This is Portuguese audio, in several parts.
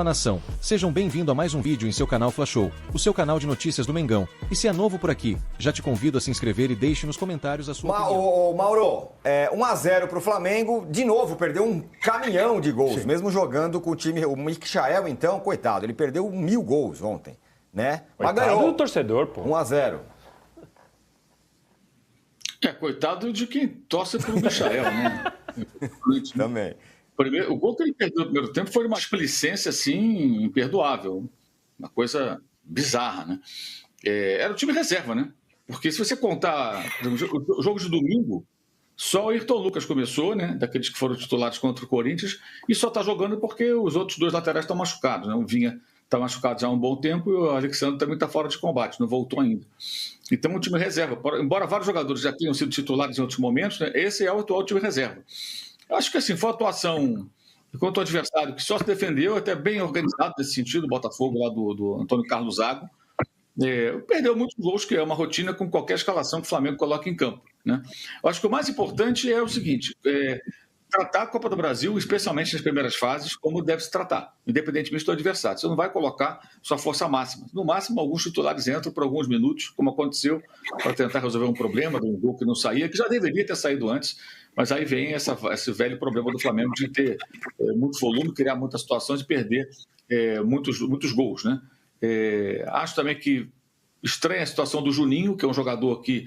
Nação, sejam bem-vindos a mais um vídeo em seu canal Fla Show, o seu canal de notícias do Mengão. E se é novo por aqui, já te convido a se inscrever e deixe nos comentários a sua opinião. Mauro, 1-0 pro Flamengo, de novo perdeu um caminhão de gols, mesmo jogando com o time, o Michael então, coitado, ele perdeu 1000 gols ontem, né? Mas ganhou. Do torcedor, pô. 1-0. Coitado de quem torce pro Michael, né? Também. O gol que ele perdeu no primeiro tempo foi uma displicência, assim, imperdoável. Uma coisa bizarra, né? Era o time reserva, né? Porque se você contar o jogo de domingo, só o Ayrton Lucas começou, né? Daqueles que foram titulares contra o Corinthians, e só está jogando porque os outros dois laterais estão machucados, né? O Vinha está machucado já há um bom tempo e o Alexandre também está fora de combate, não voltou ainda. Então, o time reserva. Embora vários jogadores já tenham sido titulares em outros momentos, né? Esse é o atual time reserva. Eu acho que assim, foi uma atuação enquanto o adversário que só se defendeu, até bem organizado nesse sentido, o Botafogo lá do Antônio Carlos Zago. Perdeu muitos gols, que é uma rotina com qualquer escalação que o Flamengo coloca em campo, né? Eu acho que o mais importante é o seguinte, tratar a Copa do Brasil, especialmente nas primeiras fases, como deve se tratar, independentemente do adversário. Você não vai colocar sua força máxima. No máximo, alguns titulares entram por alguns minutos, como aconteceu, para tentar resolver um problema de um gol que não saía, que já deveria ter saído antes, mas aí vem esse velho problema do Flamengo de ter muito volume, criar muitas situações e perder muitos gols, né? Acho também que estranha a situação do Juninho, que é um jogador que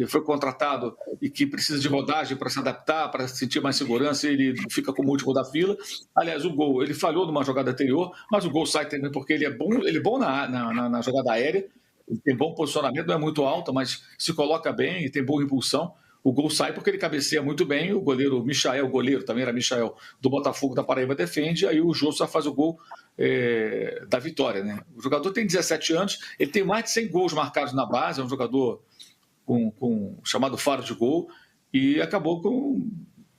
foi contratado e que precisa de rodagem para se adaptar, para sentir mais segurança, ele fica como último da fila. Aliás, o gol, ele falhou numa jogada anterior, mas o gol sai também porque ele é bom na jogada aérea, ele tem bom posicionamento, não é muito alto, mas se coloca bem e tem boa impulsão. O gol sai porque ele cabeceia muito bem, o goleiro Michael, também era Michael, do Botafogo da Paraíba, defende, aí o Jô só faz o gol da vitória, né? O jogador tem 17 anos, ele tem mais de 100 gols marcados na base, é um jogador com chamado faro de gol, e acabou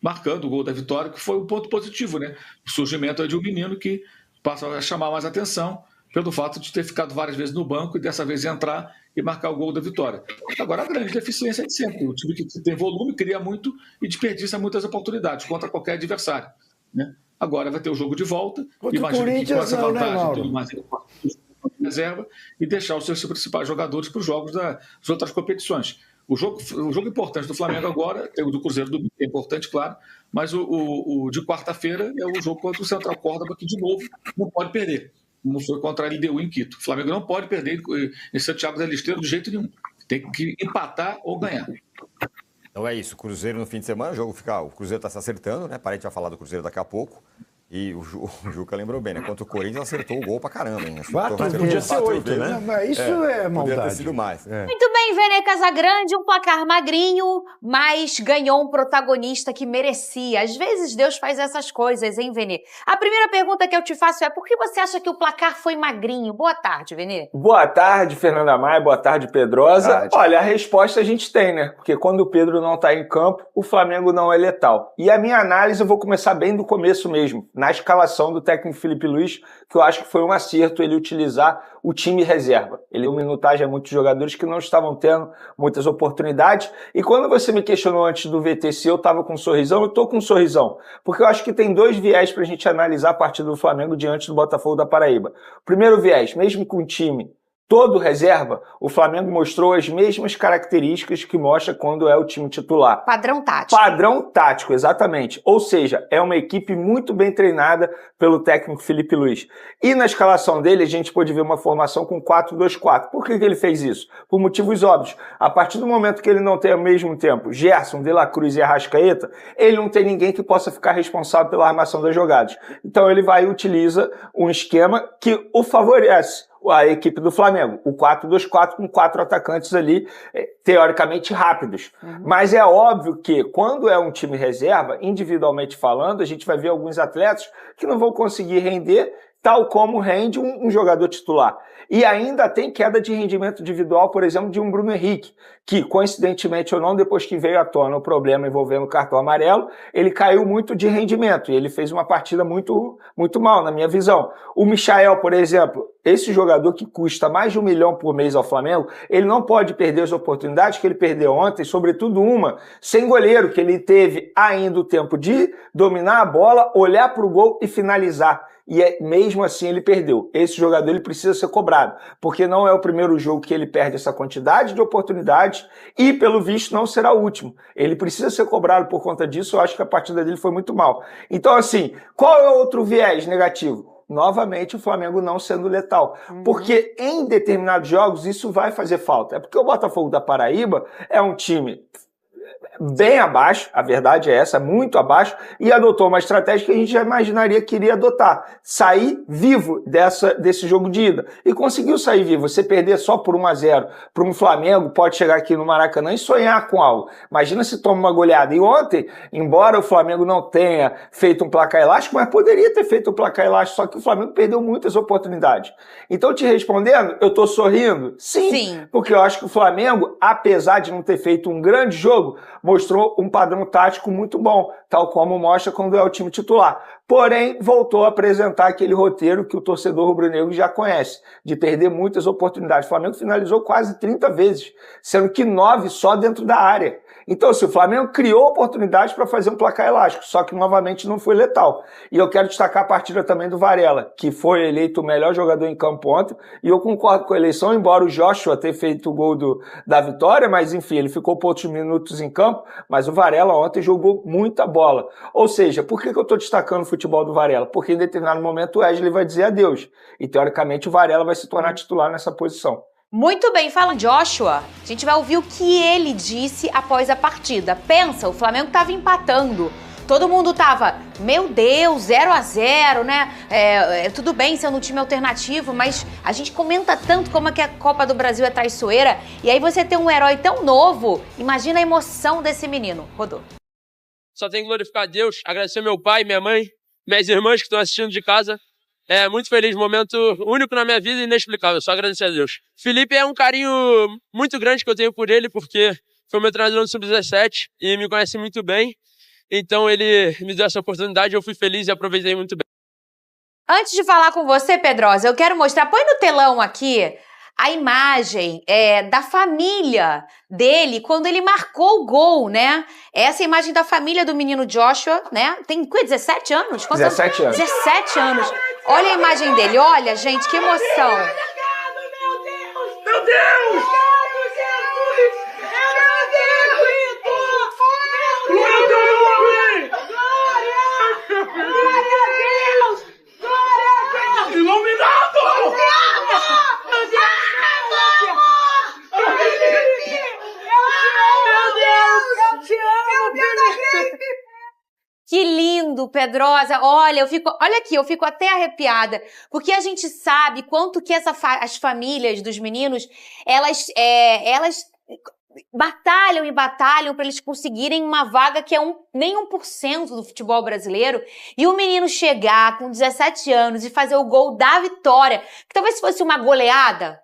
marcando o gol da vitória, que foi um ponto positivo, né? O surgimento de um menino que passa a chamar mais atenção pelo fato de ter ficado várias vezes no banco e dessa vez entrar e marcar o gol da vitória. Agora, a grande deficiência é de sempre. O time que tem volume cria muito e desperdiça muitas oportunidades contra qualquer adversário, né? Agora vai ter o jogo de volta, imagino que com essa vantagem, tudo mais reserva, e deixar os seus principais jogadores para os jogos das outras competições. O jogo importante do Flamengo agora, tem o do Cruzeiro do é importante, claro, mas o de quarta-feira é o jogo contra o Central Córdoba, que de novo não pode perder, como foi contra a LDU em Quito. O Flamengo não pode perder em Santiago del Estero de jeito nenhum. Tem que empatar ou ganhar. Então é isso, Cruzeiro no fim de semana, o Cruzeiro está se acertando, né? Parei de falar do Cruzeiro daqui a pouco. E o Juca lembrou bem, né? Contra o Corinthians acertou o gol pra caramba, hein? Mas podia ser 8, né? Não, mas isso é maldade. Podia ter sido mais. Muito bem, Vene Casagrande, um placar magrinho, mas ganhou um protagonista que merecia. Às vezes Deus faz essas coisas, hein, Vene? A primeira pergunta que eu te faço é: por que você acha que o placar foi magrinho? Boa tarde, Vene. Boa tarde, Fernanda Maia. Boa tarde, Pedrosa. Olha, a resposta a gente tem, né? Porque quando o Pedro não tá em campo, o Flamengo não é letal. E a minha análise eu vou começar bem do começo mesmo, na escalação do técnico Felipe Luiz, que eu acho que foi um acerto ele utilizar o time reserva. Ele deu minutagem a muitos jogadores que não estavam tendo muitas oportunidades. E quando você me questionou antes do VT se eu estava com um sorrisão, eu estou com um sorrisão. Porque eu acho que tem dois viés para a gente analisar a partida do Flamengo diante do Botafogo da Paraíba. Primeiro viés, mesmo com o time todo reserva, o Flamengo mostrou as mesmas características que mostra quando é o time titular. Padrão tático. Padrão tático, exatamente. Ou seja, é uma equipe muito bem treinada pelo técnico Felipe Luiz. E na escalação dele, a gente pôde ver uma formação com 4-2-4. Por que ele fez isso? Por motivos óbvios. A partir do momento que ele não tem ao mesmo tempo Gerson, De La Cruz e Arrascaeta, ele não tem ninguém que possa ficar responsável pela armação das jogadas. Então ele vai e utiliza um esquema que o favorece a equipe do Flamengo, o 4-2-4 com 4 atacantes ali, teoricamente rápidos. Mas é óbvio que quando é um time reserva, individualmente falando, a gente vai ver alguns atletas que não vão conseguir render tal como rende um jogador titular. E ainda tem queda de rendimento individual, por exemplo, de um Bruno Henrique, que, coincidentemente ou não, depois que veio à tona o problema envolvendo o cartão amarelo, ele caiu muito de rendimento e ele fez uma partida muito, muito mal, na minha visão. O Michael, por exemplo, esse jogador que custa mais de 1 milhão por mês ao Flamengo, ele não pode perder as oportunidades que ele perdeu ontem, sobretudo uma sem goleiro, que ele teve ainda o tempo de dominar a bola, olhar para o gol e finalizar. e mesmo assim ele perdeu. Esse jogador ele precisa ser cobrado, porque não é o primeiro jogo que ele perde essa quantidade de oportunidades e, pelo visto, não será o último. Ele precisa ser cobrado por conta disso, eu acho que a partida dele foi muito mal. Então, assim, qual é o outro viés negativo? Novamente, o Flamengo não sendo letal. Porque em determinados jogos isso vai fazer falta. É porque o Botafogo da Paraíba é um time bem abaixo, a verdade é essa, muito abaixo, e adotou uma estratégia que a gente já imaginaria que iria adotar, sair vivo desse jogo de ida, e conseguiu sair vivo. Você perder só por 1-0 para um Flamengo, pode chegar aqui no Maracanã e sonhar com algo. Imagina se toma uma goleada. E ontem, embora o Flamengo não tenha feito um placar elástico, mas poderia ter feito um placar elástico, só que o Flamengo perdeu muitas oportunidades. Então, te respondendo, eu tô sorrindo? Sim, porque eu acho que o Flamengo, apesar de não ter feito um grande jogo, mostrou um padrão tático muito bom, tal como mostra quando é o time titular. Porém, voltou a apresentar aquele roteiro que o torcedor rubro-negro já conhece, de perder muitas oportunidades. O Flamengo finalizou quase 30 vezes, sendo que 9 só dentro da área. Então, o Flamengo criou oportunidades para fazer um placar elástico, só que novamente não foi letal. E eu quero destacar a partida também do Varela, que foi eleito o melhor jogador em campo ontem, e eu concordo com a eleição, embora o Joshua tenha feito o gol da vitória, mas enfim, ele ficou poucos minutos em campo, mas o Varela ontem jogou muita bola. Ou seja, por que eu estou destacando o futebol do Varela? Porque em determinado momento o Wesley vai dizer adeus, e teoricamente o Varela vai se tornar titular nessa posição. Muito bem, fala Joshua. A gente vai ouvir o que ele disse após a partida. Pensa, o Flamengo estava empatando. Todo mundo tava, meu Deus, 0-0, né? Tudo bem sendo um time alternativo, mas a gente comenta tanto como é que a Copa do Brasil é traiçoeira. E aí você tem um herói tão novo, imagina a emoção desse menino. Rodou. Só tenho que glorificar a Deus, agradecer meu pai, minha mãe, minhas irmãs que estão assistindo de casa. Muito feliz, momento único na minha vida e inexplicável, só agradecer a Deus. Felipe é um carinho muito grande que eu tenho por ele, porque foi meu treinador no Sub-17 e me conhece muito bem. Então ele me deu essa oportunidade, eu fui feliz e aproveitei muito bem. Antes de falar com você, Pedrosa, eu quero mostrar, põe no telão aqui, a imagem da família dele quando ele marcou o gol, né? Essa é a imagem da família do menino Joshua, né? Tem 17 anos? 17 anos. 17 anos. Olha a imagem dele, olha, gente, que emoção. Meu Deus! Que lindo, Pedrosa. Olha, eu fico até arrepiada, porque a gente sabe quanto que as famílias dos meninos, elas batalham e batalham para eles conseguirem uma vaga que é nem 1% do futebol brasileiro, e o menino chegar com 17 anos e fazer o gol da vitória, que talvez se fosse uma goleada,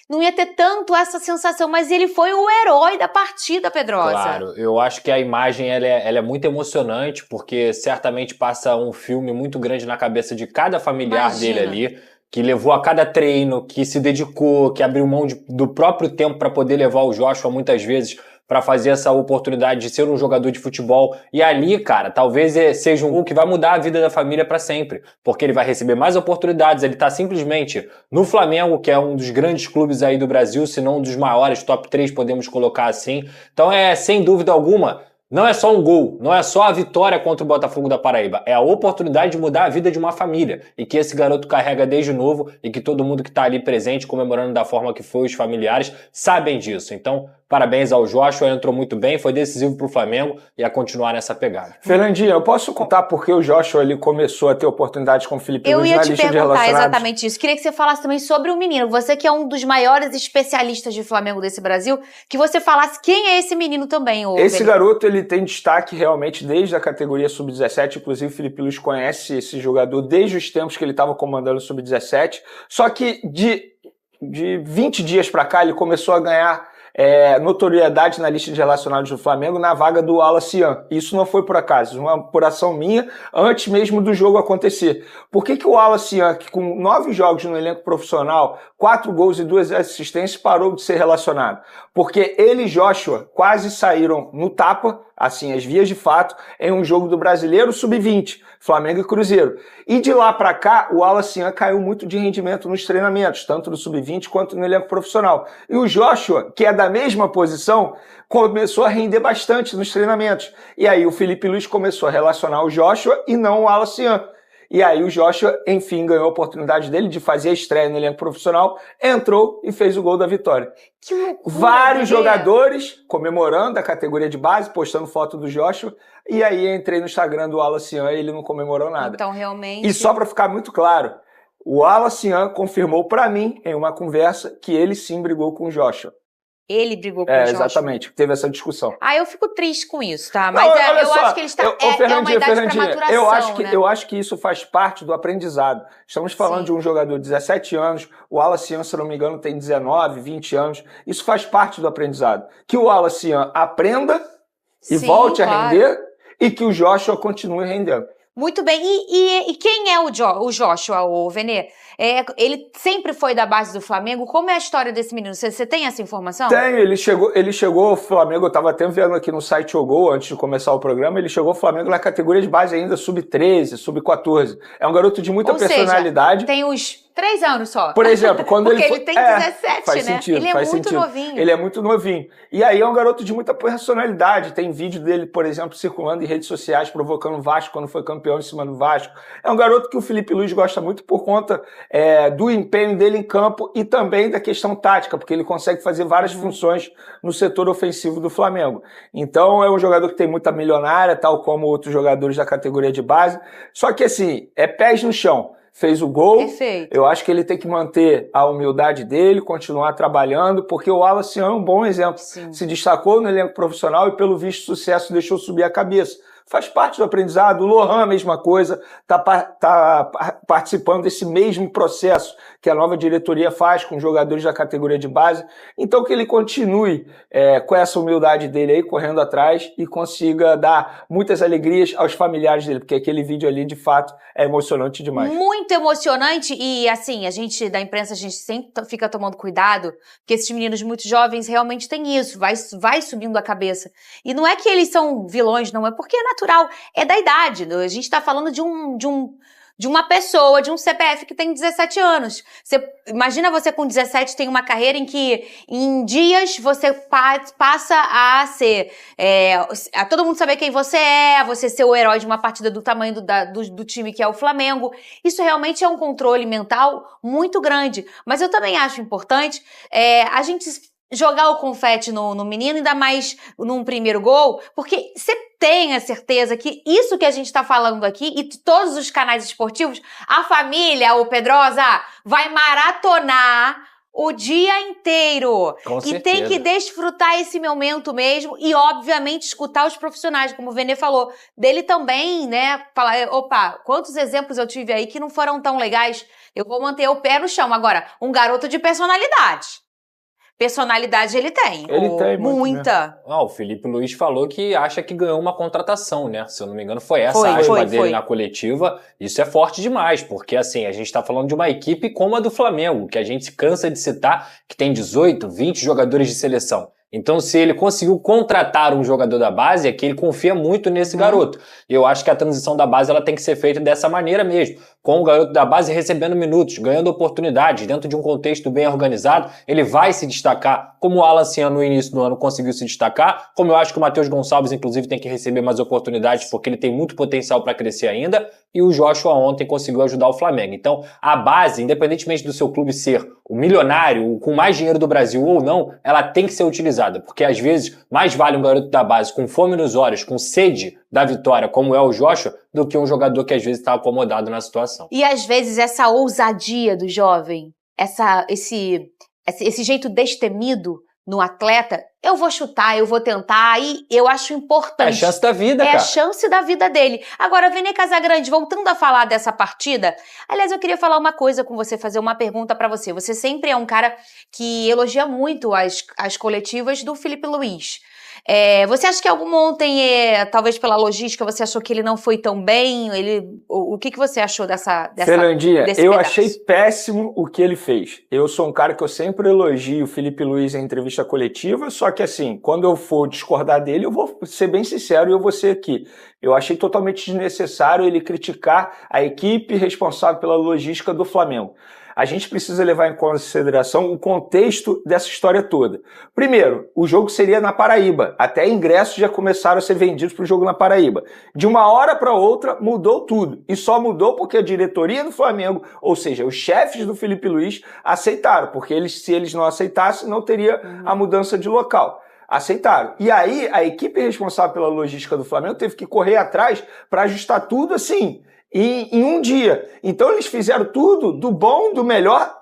não ia ter tanto essa sensação, mas ele foi o herói da partida, Pedrosa. Claro, eu acho que a imagem ela é muito emocionante, porque certamente passa um filme muito grande na cabeça de cada familiar dele ali, que levou a cada treino, que se dedicou, que abriu mão do próprio tempo para poder levar o Joshua muitas vezes para fazer essa oportunidade de ser um jogador de futebol. E ali, cara, talvez seja um gol que vai mudar a vida da família para sempre, porque ele vai receber mais oportunidades, ele tá simplesmente no Flamengo, que é um dos grandes clubes aí do Brasil, se não um dos maiores, top 3, podemos colocar assim. Então sem dúvida alguma, não é só um gol, não é só a vitória contra o Botafogo da Paraíba, é a oportunidade de mudar a vida de uma família, e que esse garoto carrega desde novo, e que todo mundo que tá ali presente, comemorando da forma que foi, os familiares, sabem disso. Então, parabéns ao Joshua, entrou muito bem, foi decisivo pro Flamengo e a continuar nessa pegada. Fernandinha, eu posso contar porque o Joshua ele começou a ter oportunidades com o Felipe Luiz na lista de relacionados? Eu ia te perguntar exatamente isso. Queria que você falasse também sobre o menino. Você que é um dos maiores especialistas de Flamengo desse Brasil, que você falasse quem é esse menino também. Esse garoto ele tem destaque realmente desde a categoria Sub-17, inclusive o Felipe Luiz conhece esse jogador desde os tempos que ele estava comandando o Sub-17, só que de 20 dias para cá ele começou a ganhar notoriedade na lista de relacionados do Flamengo na vaga do Wallace Ian. Isso não foi por acaso, uma apuração minha antes mesmo do jogo acontecer. Por que o Wallace Ian, que com 9 jogos no elenco profissional, 4 gols e 2 assistências, parou de ser relacionado? Porque ele e Joshua quase saíram no tapa, assim, as vias de fato, em um jogo do Brasileiro Sub-20, Flamengo e Cruzeiro. E de lá para cá, o Wallace Ian caiu muito de rendimento nos treinamentos, tanto no Sub-20 quanto no elenco profissional. E o Joshua, que é da mesma posição, começou a render bastante nos treinamentos. E aí o Felipe Luiz começou a relacionar o Joshua e não o Wallace Ian. E aí o Joshua, enfim, ganhou a oportunidade dele de fazer a estreia no elenco profissional, entrou e fez o gol da vitória. Que loucura, Vários jogadores comemorando a categoria de base, postando foto do Joshua, e aí entrei no Instagram do Wallace Ian e ele não comemorou nada. Então, realmente... E só para ficar muito claro, o Wallace Ian confirmou para mim, em uma conversa, que ele sim brigou com o Joshua. Ele brigou com o Joshua. Exatamente, teve essa discussão. Eu fico triste com isso, tá? Mas Não, eu só, acho que ele está... É uma idade para maturação, eu acho que isso faz parte do aprendizado. Estamos falando de um jogador de 17 anos, o Wallace Ian, se não me engano, tem 19, 20 anos. Isso faz parte do aprendizado. Que o Wallace Ian aprenda e volte a render e que o Joshua continue rendendo. Muito bem. E quem é o Joshua, o Venê? Ele sempre foi da base do Flamengo. Como é a história desse menino? Você tem essa informação? Tenho. Ele chegou ao Flamengo, eu estava até vendo aqui no site Jogou, antes de começar o programa, ele chegou ao Flamengo na categoria de base ainda, sub-13, sub-14. É um garoto de muita personalidade. Tem uns 3 anos só. Por exemplo, quando Porque ele tem 17, faz né? Sentido, ele é faz muito sentido. novinho. Ele é muito novinho. E aí é um garoto de muita personalidade. Tem vídeo dele, por exemplo, circulando em redes sociais, provocando o Vasco quando foi campeão em cima do Vasco. É um garoto que o Felipe Luiz gosta muito por conta do empenho dele em campo e também da questão tática, porque ele consegue fazer várias funções no setor ofensivo do Flamengo. Então é um jogador que tem muita milionária, tal como outros jogadores da categoria de base. Só que assim, é pés no chão. Fez o gol. Perfeito. Eu acho que ele tem que manter a humildade dele, continuar trabalhando, porque o Wallace é um bom exemplo. Sim. Se destacou no elenco profissional e, pelo visto, sucesso deixou subir a cabeça. Faz parte do aprendizado. O Lohan, a mesma coisa, tá participando desse mesmo processo que a nova diretoria faz com jogadores da categoria de base. Então que ele continue com essa humildade dele aí, correndo atrás e consiga dar muitas alegrias aos familiares dele, porque aquele vídeo ali, de fato, é emocionante demais. Muito emocionante e, assim, a gente, da imprensa, a gente sempre fica tomando cuidado, porque esses meninos muito jovens realmente têm isso, vai subindo a cabeça. E não é que eles são vilões, não, é porque é natural, é da idade. A gente tá falando de uma pessoa, de um CPF que tem 17 anos. Imagina você com 17 tem uma carreira em que em dias você passa a ser... a todo mundo saber quem você ser o herói de uma partida do tamanho do time que é o Flamengo. Isso realmente é um controle mental muito grande. Mas eu também acho importante a gente jogar o confete no menino, ainda mais num primeiro gol, porque você tenha certeza que isso que a gente está falando aqui e todos os canais esportivos, a família, o Pedrosa, vai maratonar o dia inteiro. Com certeza. E tem que desfrutar esse momento mesmo e, obviamente, escutar os profissionais, como o Venê falou, dele também, né? Falar, opa, quantos exemplos eu tive aí que não foram tão legais, eu vou manter o pé no chão. Agora, um garoto de personalidade. Personalidade ele tem. Ele tem muita. O Felipe Luiz falou que acha que ganhou uma contratação, né? Se eu não me engano, foi essa a aspa dele na coletiva. Isso é forte demais, porque assim, a gente tá falando de uma equipe como a do Flamengo, que a gente se cansa de citar, que tem 18, 20 jogadores de seleção. Então, se ele conseguiu contratar um jogador da base, é que ele confia muito nesse garoto. Eu acho que a transição da base ela tem que ser feita dessa maneira mesmo, com o garoto da base recebendo minutos, ganhando oportunidades, dentro de um contexto bem organizado, ele vai se destacar, como o Wallace Ian no início do ano conseguiu se destacar, como eu acho que o Matheus Gonçalves, inclusive, tem que receber mais oportunidades, porque ele tem muito potencial para crescer ainda, e o Joshua ontem conseguiu ajudar o Flamengo. Então, a base, independentemente do seu clube ser o milionário, com mais dinheiro do Brasil ou não, ela tem que ser utilizada, porque às vezes mais vale um garoto da base com fome nos olhos, com sede da vitória, como é o Joshua, do que um jogador que às vezes está acomodado na situação. E às vezes essa ousadia do jovem, esse jeito destemido no atleta, eu vou chutar, eu vou tentar, e eu acho importante. É a chance da vida, cara. É a chance da vida dele. Agora, Venê Casagrande, voltando a falar dessa partida, aliás, eu queria falar uma coisa com você, fazer uma pergunta pra você. Você sempre é um cara que elogia muito as coletivas do Felipe Luiz. Você acha que algum ontem, talvez pela logística, você achou que ele não foi tão bem? O que você achou dessa Fernandinha, desse eu pedaço? achei péssimo o que ele fez. Eu sou um cara que eu sempre elogio o Felipe Luiz em entrevista coletiva, só que assim, quando eu for discordar dele, eu vou ser bem sincero e eu vou ser aqui. Eu achei totalmente desnecessário ele criticar a equipe responsável pela logística do Flamengo. A gente precisa levar em consideração o contexto dessa história toda. Primeiro, o jogo seria na Paraíba. Até ingressos já começaram a ser vendidos para o jogo na Paraíba. De uma hora para outra, mudou tudo. E só mudou porque a diretoria do Flamengo, ou seja, os chefes do Felipe Luiz, aceitaram. Porque se eles não aceitassem, não teria a mudança de local. Aceitaram. E aí, a equipe responsável pela logística do Flamengo teve que correr atrás para ajustar tudo assim, em um dia. Então, eles fizeram tudo do bom, do melhor,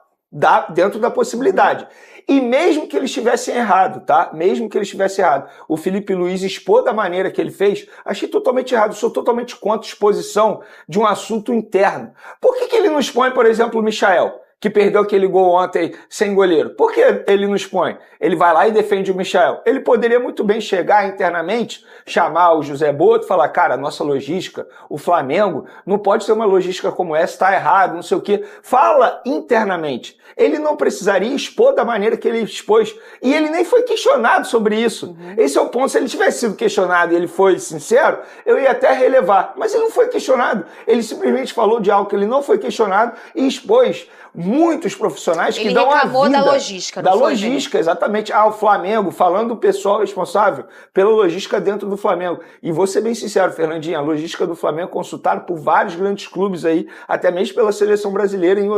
dentro da possibilidade. E mesmo que eles tivessem errado, tá? Mesmo que eles tivessem errado, o Felipe Luiz expor da maneira que ele fez, achei totalmente errado. Sou totalmente contra a exposição de um assunto interno. Por que ele não expõe, por exemplo, o Michael, que perdeu aquele gol ontem sem goleiro? Por que ele não expõe? Ele vai lá e defende o Michael. Ele poderia muito bem chegar internamente, chamar o José Boto e falar, cara, nossa logística, o Flamengo, não pode ter uma logística como essa, está errado, não sei o quê. Fala internamente. Ele não precisaria expor da maneira que ele expôs. E ele nem foi questionado sobre isso. Esse é o ponto. Se ele tivesse sido questionado e ele foi sincero, eu ia até relevar. Mas ele não foi questionado. Ele simplesmente falou de algo que ele não foi questionado e expôs muitos profissionais que dão a vida. Ele reclamou da logística, não da foi, logística, exatamente. O Flamengo, falando do pessoal responsável pela logística dentro do Flamengo. E vou ser bem sincero, Fernandinha, a logística do Flamengo é consultada por vários grandes clubes aí, até mesmo pela seleção brasileira em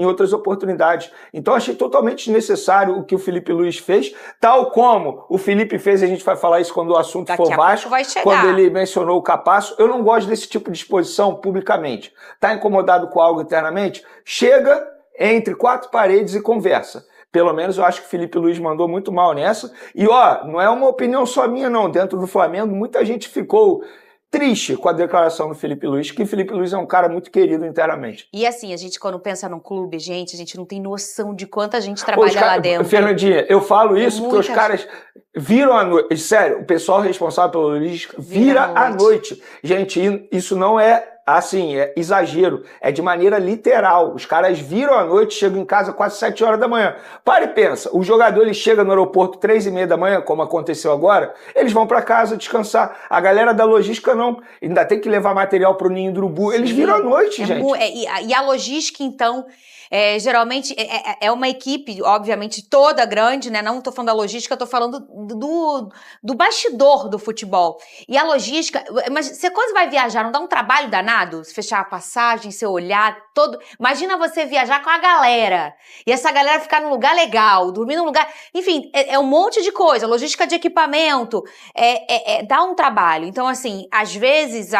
outras oportunidades. Então achei totalmente desnecessário o que o Felipe Luiz fez, tal como o Felipe fez, a gente vai falar isso quando o assunto for Vasco, quando ele mencionou o Capasso. Eu não gosto desse tipo de exposição publicamente. Tá incomodado com algo internamente? Chega entre quatro paredes e conversa. Pelo menos eu acho que o Felipe Luiz mandou muito mal nessa. E não é uma opinião só minha não. Dentro do Flamengo, muita gente ficou triste com a declaração do Felipe Luiz, que o Felipe Luiz é um cara muito querido internamente. E assim, a gente quando pensa num clube, a gente não tem noção de quanta gente trabalha lá dentro. Fernandinha, eu falo isso porque os caras viram à noite. Sério, o pessoal responsável pela logística vira à noite. Gente, isso não é assim, é exagero, é de maneira literal. Os caras viram à noite, chegam em casa quase 7 horas da manhã. Para e pensa, o jogador ele chega no aeroporto 3h30 da manhã, como aconteceu agora, eles vão para casa descansar. A galera da logística não, ainda tem que levar material pro Ninho do Urubu. Eles viram à noite, gente. E a logística, então, geralmente é uma equipe, obviamente, toda grande, né? Não tô falando da logística, eu tô falando do bastidor do futebol. E a logística, mas você quando vai viajar, não dá um trabalho danado? Você fechar a passagem, você olhar todo... Imagina você viajar com a galera, e essa galera ficar num lugar legal, dormir num lugar... Enfim, é um monte de coisa, logística de equipamento, dá um trabalho. Então, assim, às vezes,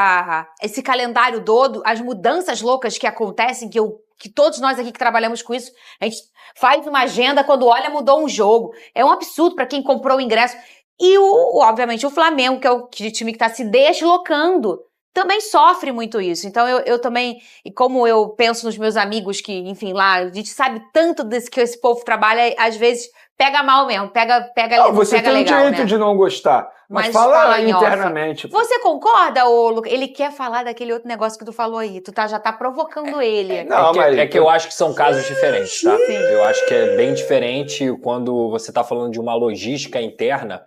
esse calendário todo, as mudanças loucas que acontecem, que todos nós aqui que trabalhamos com isso, a gente faz uma agenda, quando olha, mudou um jogo. É um absurdo para quem comprou o ingresso. E, obviamente, o Flamengo, que é o time que está se deslocando, também sofre muito isso. Então, eu também, e como eu penso nos meus amigos que, enfim, lá, a gente sabe tanto desse que esse povo trabalha, às vezes pega mal mesmo, pega você pega tem legal, o direito né? de não gostar, mas fala internamente. Você concorda, Luca? Ele quer falar daquele outro negócio que tu falou aí, já tá provocando ele. Não, é que eu acho que são casos diferentes, tá? Sim. Eu acho que é bem diferente quando você tá falando de uma logística interna,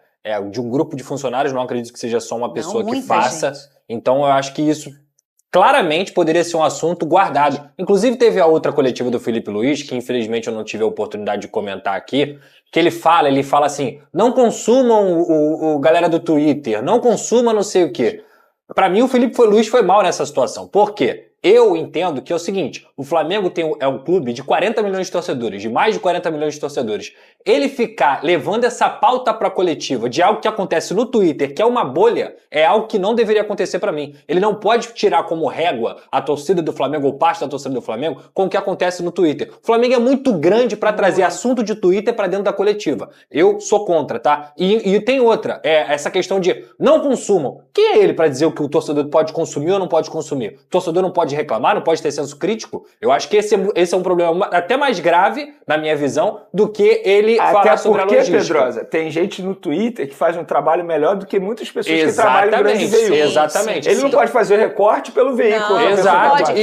de um grupo de funcionários, não acredito que seja só uma pessoa que faça. Gente. Então eu acho que isso claramente poderia ser um assunto guardado. Inclusive teve a outra coletiva do Felipe Luiz, que infelizmente eu não tive a oportunidade de comentar aqui, que ele fala assim, não consumam o galera do Twitter, não consumam não sei o quê. Pra mim o Felipe Luiz foi mal nessa situação. Por quê? Eu entendo que é o seguinte, o Flamengo é um clube de 40 milhões de torcedores, de mais de 40 milhões de torcedores. Ele ficar levando essa pauta pra coletiva de algo que acontece no Twitter, que é uma bolha, é algo que não deveria acontecer pra mim. Ele não pode tirar como régua a torcida do Flamengo ou parte da torcida do Flamengo com o que acontece no Twitter. O Flamengo é muito grande pra trazer assunto de Twitter pra dentro da coletiva. Eu sou contra, tá? E tem outra, essa questão de não consumam. Quem é ele pra dizer o que o torcedor pode consumir ou não pode consumir? O torcedor não pode reclamar, não pode ter senso crítico? jogo. Eu acho que esse é um problema até mais grave, na minha visão, do que ele falar sobre a logística. Pedrosa, tem gente no Twitter que faz um trabalho melhor do que muitas pessoas que trabalham em grandes veículos. Exatamente. Ele não pode fazer recorte pelo veículo. Não, Exato.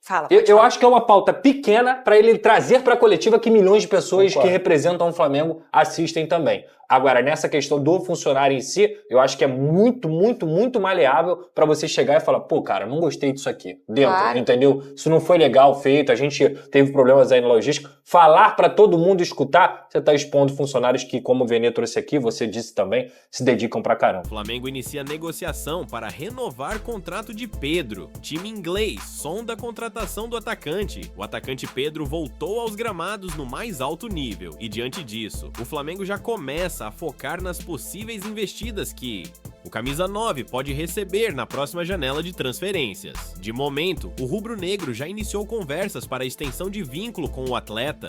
Fala, eu acho que é uma pauta pequena para ele trazer para a coletiva que milhões de pessoas que representam o Flamengo assistem também. Agora, nessa questão do funcionário em si, eu acho que é muito, muito, muito maleável para você chegar e falar, pô, cara, não gostei disso aqui. Dentro, entendeu? Isso não foi legal feito, a gente teve problemas aí na logística. Falar para todo mundo escutar, você tá expondo funcionários que, como o Vene trouxe aqui, você disse também, se dedicam pra caramba. O Flamengo inicia negociação para renovar contrato de Pedro. Time inglês sonda a contratação do atacante. O atacante Pedro voltou aos gramados no mais alto nível. E diante disso, o Flamengo já começa a focar nas possíveis investidas que o camisa 9 pode receber na próxima janela de transferências. De momento, o rubro-negro já iniciou conversas para a extensão de vínculo com o atleta.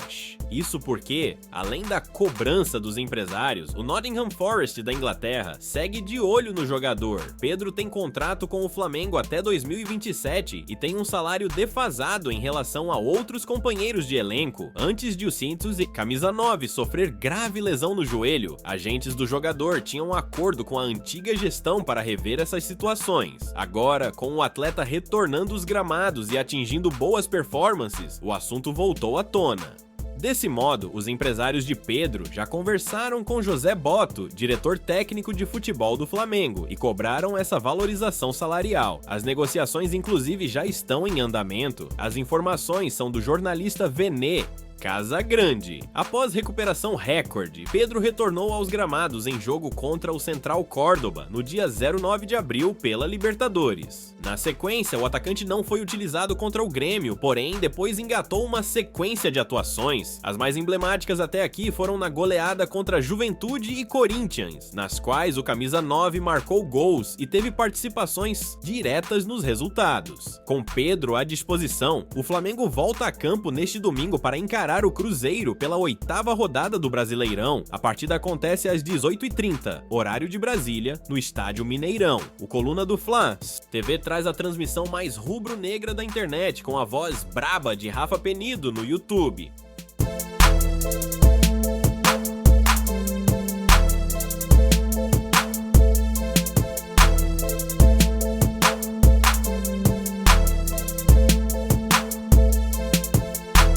Isso porque, além da cobrança dos empresários, o Nottingham Forest da Inglaterra segue de olho no jogador. Pedro tem contrato com o Flamengo até 2027 e tem um salário defasado em relação a outros companheiros de elenco. Antes de o Santos e camisa 9 sofrer grave lesão no joelho, agentes do jogador tinham um acordo com a antiga gestão para rever essas situações. Agora, com o atleta retornando os gramados e atingindo boas performances, o assunto voltou à tona. Desse modo, os empresários de Pedro já conversaram com José Botto, diretor técnico de futebol do Flamengo, e cobraram essa valorização salarial. As negociações, inclusive, já estão em andamento. As informações são do jornalista Vene Casagrande. Após recuperação recorde, Pedro retornou aos gramados em jogo contra o Central Córdoba, no dia 9 de abril, pela Libertadores. Na sequência, o atacante não foi utilizado contra o Grêmio, porém, depois engatou uma sequência de atuações. As mais emblemáticas até aqui foram na goleada contra Juventude e Corinthians, nas quais o camisa 9 marcou gols e teve participações diretas nos resultados. Com Pedro à disposição, o Flamengo volta a campo neste domingo para encarar o Cruzeiro pela 8ª rodada do Brasileirão. A partida acontece às 18h30, horário de Brasília, no estádio Mineirão. O Coluna do Fla TV traz a transmissão mais rubro-negra da internet, com a voz braba de Rafa Penido no YouTube.